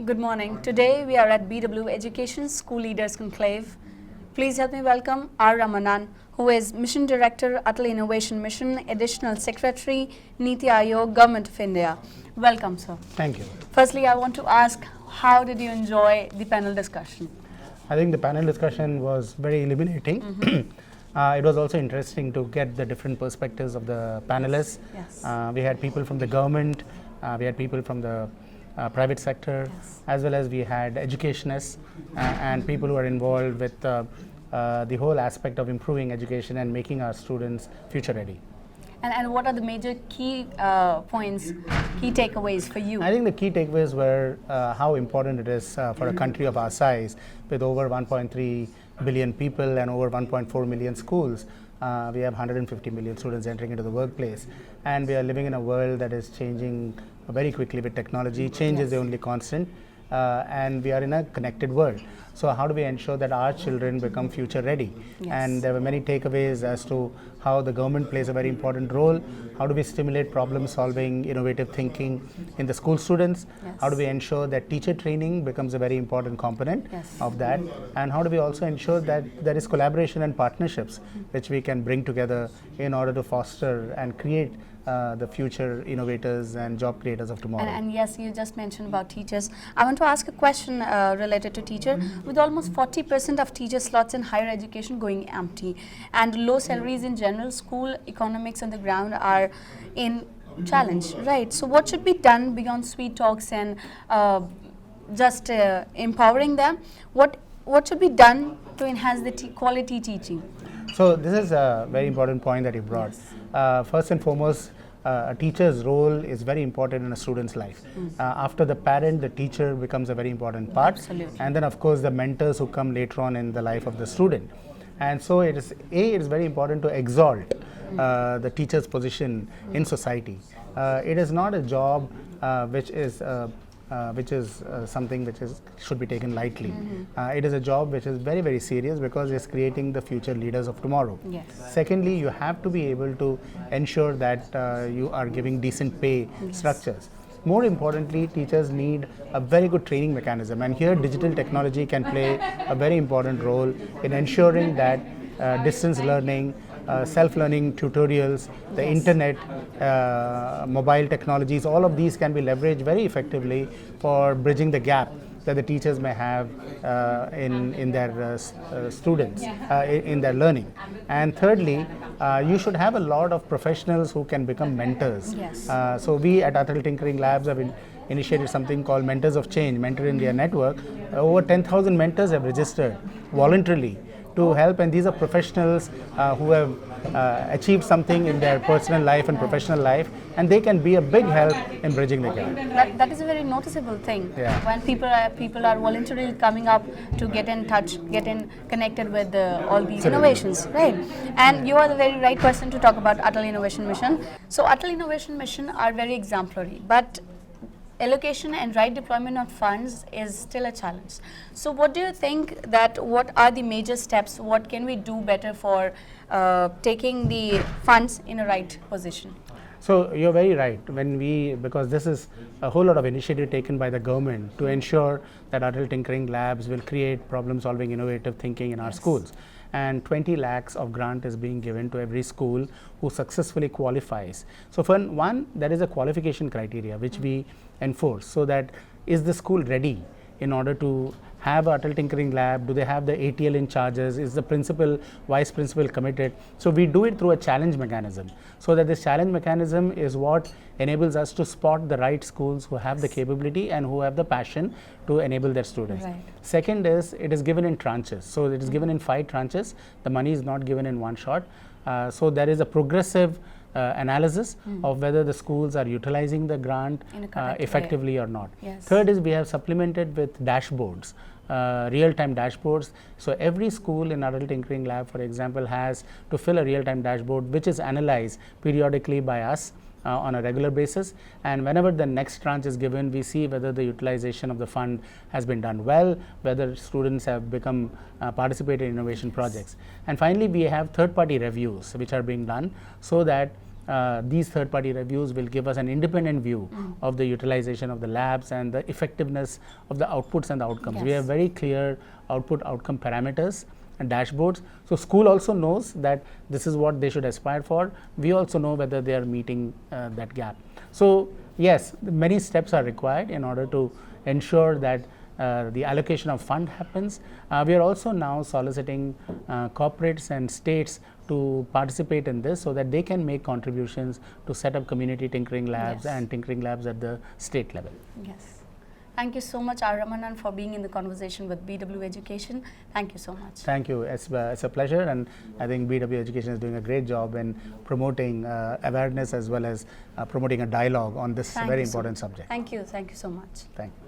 Good morning. Today we are at BW Education School Leaders Conclave. Please help me welcome R. Ramanan, who is Mission Director, Atal Innovation Mission, Additional Secretary, NITI Aayog, Govt of India. Welcome, sir. Thank you. Firstly, I want to ask, how did you enjoy the panel discussion? I think the panel discussion was very illuminating. It was also interesting to get the different perspectives of the panelists. Yes. We had people from the government, we had people from the private sector, as well as we had educationists and people who are involved with the whole aspect of improving education and making our students future ready. And what are the major key points, key takeaways for you? I think the key takeaways were how important it is for a country of our size with over 1.3 billion people and over 1.4 million schools. We have 150 million students entering into the workplace, and we are living in a world that is changing very quickly with technology. Change is the only constant, and we are in a connected world. So how do we ensure that our children become future ready? And there were many takeaways as to how the government plays a very important role. How do we stimulate problem solving, innovative thinking in the school students? How do we ensure that teacher training becomes a very important component of that? And how do we also ensure that there is collaboration and partnerships which we can bring together in order to foster and create the future innovators and job creators of tomorrow. And yes, you just mentioned about teachers. I want to ask a question related to teacher. With almost 40% of teacher slots in higher education going empty and low salaries in general, school economics on the ground are in challenge, right? So what should be done beyond sweet talks and just empowering them? What should be done to enhance the quality teaching? So this is a very important point that you brought. First and foremost, a teacher's role is very important in a student's life. After the parent, the teacher becomes a very important part. Absolutely. And then of course the mentors who come later on in the life of the student. And so it is very important to exalt the teacher's position in society. It is not a job which is something which should be taken lightly. It is a job which is very, very serious because it's creating the future leaders of tomorrow. Secondly, you have to be able to ensure that you are giving decent pay structures. More importantly, teachers need a very good training mechanism, and here digital technology can play a very important role in ensuring that distance learning, self-learning tutorials, the internet, mobile technologies, all of these can be leveraged very effectively for bridging the gap that the teachers may have in their students, in their learning. And thirdly, you should have a lot of professionals who can become mentors. So we at Atal Tinkering Labs have initiated something called Mentors of Change, Mentor India Network. Over 10,000 mentors have registered voluntarily to help, and these are professionals who have achieved something in their personal life and professional life, and they can be a big help in bridging the gap. That is a very noticeable thing. When people are voluntarily coming up to get in touch, connected with all these innovations, right? And you are the very right person to talk about Atal Innovation Mission. So Atal Innovation Mission are very exemplary, but allocation and right deployment of funds is still a challenge. So what do you think that what are the major steps, what can we do better for taking the funds in a right position? So you're very right, because this is a whole lot of initiative taken by the government to ensure that Atal Tinkering Labs will create problem solving innovative thinking in our schools. And 20 lakhs of grant is being given to every school who successfully qualifies. So for one, there is a qualification criteria which we enforce, so that is the school ready in order to have Atal Tinkering Lab? Do they have the ATL in charges? Is the principal, vice principal committed? So we do it through a challenge mechanism, so that this challenge mechanism is what enables us to spot the right schools who have the capability and who have the passion to enable their students. Second is, it is given in tranches. So it is given in 5 tranches. The money is not given in one shot. So there is a progressive analysis of whether the schools are utilizing the grant effectively or not. Third is, we have supplemented with dashboards, real-time dashboards. So every school in Atal Tinkering Lab, for example, has to fill a real-time dashboard which is analyzed periodically by us on a regular basis, and whenever the next tranche is given, we see whether the utilization of the fund has been done well, whether students have become participated in innovation projects. And finally, we have third-party reviews which are being done, so that these third-party reviews will give us an independent view of the utilization of the labs and the effectiveness of the outputs and the outcomes. We have very clear outcome parameters and dashboards. So school also knows that this is what they should aspire for. We also know whether they are meeting that gap. So yes, many steps are required in order to ensure that the allocation of fund happens. We are also now soliciting corporates and states to participate in this so that they can make contributions to set up community tinkering labs and tinkering labs at the state level. Yes. Thank you so much, R. Ramanan, for being in the conversation with BW Education. Thank you so much. Thank you. It's a pleasure, and I think BW Education is doing a great job in promoting awareness as well as promoting a dialogue on this very important subject. Thank you. Thank you so much. Thank you.